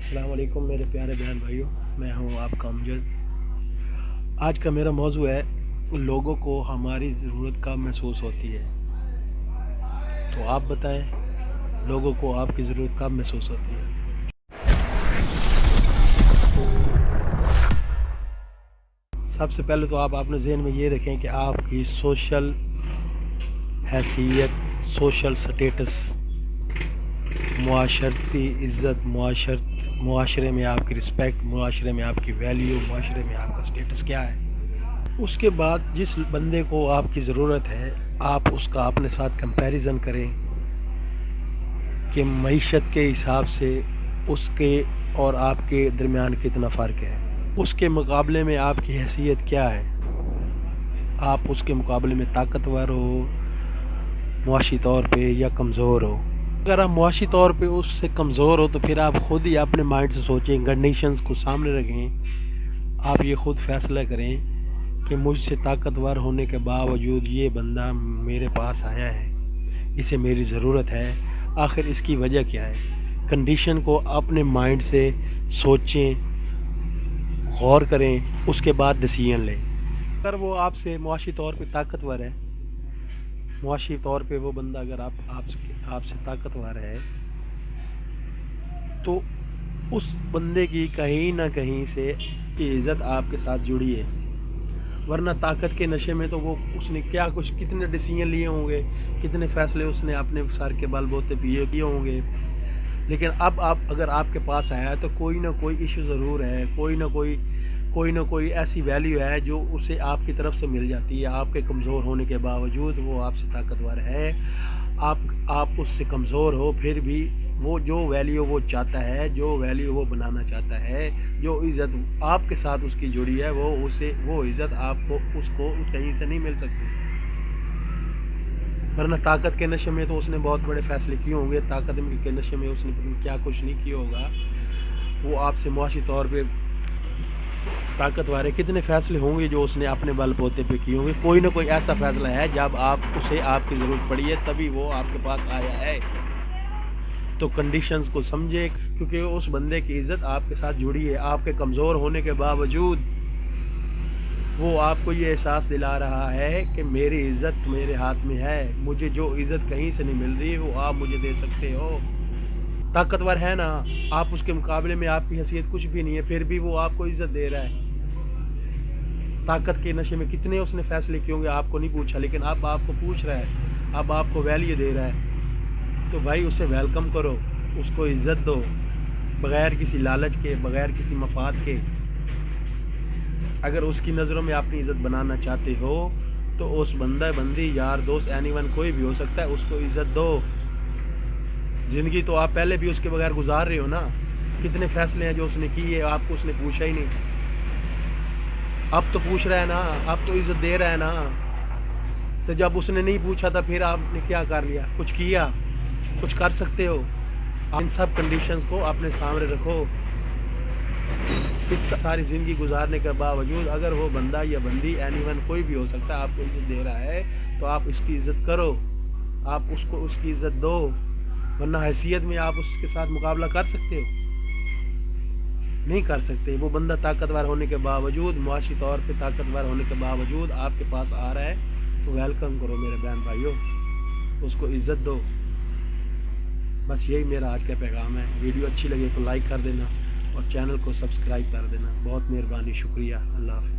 السلام علیکم میرے پیارے بہن بھائیوں، میں ہوں آپ کا امجد۔ آج کا میرا موضوع ہے لوگوں کو ہماری ضرورت کب محسوس ہوتی ہے۔ تو آپ بتائیں، لوگوں کو آپ کی ضرورت کب محسوس ہوتی ہے؟ سب سے پہلے تو آپ اپنے ذہن میں یہ رکھیں کہ آپ کی سوشل حیثیت، سوشل سٹیٹس، معاشرتی عزت، معاشرے میں آپ کی رسپیکٹ، معاشرے میں آپ کی ویلیو، معاشرے میں آپ کا سٹیٹس کیا ہے۔ اس کے بعد جس بندے کو آپ کی ضرورت ہے، آپ اس کا اپنے ساتھ کمپیریزن کریں کہ معیشت کے حساب سے اس کے اور آپ کے درمیان کتنا فرق ہے، اس کے مقابلے میں آپ کی حیثیت کیا ہے، آپ اس کے مقابلے میں طاقتور ہو معاشی طور پہ یا کمزور ہو۔ اگر آپ معاشی طور پہ اس سے کمزور ہو تو پھر آپ خود ہی اپنے مائنڈ سے سوچیں، کنڈیشنز کو سامنے رکھیں، آپ یہ خود فیصلہ کریں کہ مجھ سے طاقتور ہونے کے باوجود یہ بندہ میرے پاس آیا ہے، اسے میری ضرورت ہے، آخر اس کی وجہ کیا ہے۔ کنڈیشن کو اپنے مائنڈ سے سوچیں، غور کریں، اس کے بعد ڈیسیژن لیں۔ اگر وہ آپ سے معاشی طور پہ طاقتور ہے، معاشی طور پہ وہ بندہ اگر آپ سے طاقتور ہے تو اس بندے کی کہیں نہ کہیں سے کی عزت آپ کے ساتھ جڑی ہے، ورنہ طاقت کے نشے میں تو وہ اس نے کتنے ڈیسیژن لیے ہوں گے، کتنے فیصلے اس نے اپنے سر کے بل بوتے کیے ہوں گے، لیکن اب اگر آپ کے پاس آیا ہے تو کوئی نہ کوئی ایشو ضرور ہے، کوئی نہ کوئی ایسی ویلیو ہے جو اسے آپ کی طرف سے مل جاتی ہے۔ آپ کے کمزور ہونے کے باوجود وہ آپ سے طاقتور ہے، آپ اس سے کمزور ہو، پھر بھی وہ جو ویلیو وہ چاہتا ہے، جو ویلیو وہ بنانا چاہتا ہے، جو عزت آپ کے ساتھ اس کی جڑی ہے، وہ عزت آپ کو اس کو کہیں سے نہیں مل سکتی۔ ورنہ طاقت کے نشے میں تو اس نے بہت بڑے فیصلے کیے ہوں گے، طاقت کے نشے میں اس نے کیا کچھ نہیں کیا ہوگا، وہ آپ سے معاشی طور پہ طاقتور ہے، کتنے فیصلے ہوں گے جو اس نے اپنے بل بوتے پہ کیے ہوں گے۔ کوئی نہ کوئی ایسا فیصلہ ہے جب اسے آپ کی ضرورت پڑی ہے تبھی وہ آپ کے پاس آیا ہے۔ تو کنڈیشنز کو سمجھے، کیونکہ اس بندے کی عزت آپ کے ساتھ جڑی ہے، آپ کے کمزور ہونے کے باوجود وہ آپ کو یہ احساس دلا رہا ہے کہ میری عزت میرے ہاتھ میں ہے، مجھے جو عزت کہیں سے نہیں مل رہی وہ آپ مجھے دے سکتے ہو۔ طاقتور ہے نا، آپ اس کے مقابلے میں آپ کی حیثیت کچھ بھی نہیں ہے، پھر بھی وہ آپ کو عزت دے رہا ہے۔ طاقت کے نشے میں کتنے اس نے فیصلے کیے ہوں گے، آپ کو نہیں پوچھا، لیکن اب آپ کو پوچھ رہا ہے، اب آپ کو ویلیو دے رہا ہے، تو بھائی اسے ویلکم کرو، اس کو عزت دو، بغیر کسی لالچ کے، بغیر کسی مفاد کے۔ اگر اس کی نظروں میں اپنی عزت بنانا چاہتے ہو تو اس بندی، یار، دوست، اینی ون کوئی بھی ہو سکتا ہے، اس کو عزت دو۔ زندگی تو آپ پہلے بھی اس کے بغیر گزار رہے ہو نا، کتنے فیصلے ہیں جو اس نے کیے، آپ کو اس نے پوچھا ہی نہیں، اب تو پوچھ رہا ہے نا، اب تو عزت دے رہا ہے نا۔ تو جب اس نے نہیں پوچھا تھا پھر آپ نے کیا کر لیا؟ کچھ کیا؟ کچھ کر سکتے ہو؟ آپ ان سب کنڈیشنز کو اپنے سامنے رکھو۔ اس ساری زندگی گزارنے کے باوجود اگر وہ بندہ یا بندی، اینی ون کوئی بھی ہو سکتا ہے، آپ کو عزت دے رہا ہے تو آپ اس کی عزت کرو، آپ اس کو اس کی عزت دو، ورنہ حیثیت میں آپ اس کے ساتھ مقابلہ کر سکتے ہو؟ نہیں کر سکتے۔ وہ بندہ طاقتور ہونے کے باوجود، معاشی طور پہ طاقتور ہونے کے باوجود آپ کے پاس آ رہا ہے تو ویلکم کرو میرے بہن بھائیوں، اس کو عزت دو۔ بس یہی میرا آج کا پیغام ہے۔ ویڈیو اچھی لگے تو لائک کر دینا اور چینل کو سبسکرائب کر دینا۔ بہت مہربانی، شکریہ، اللہ حافظ۔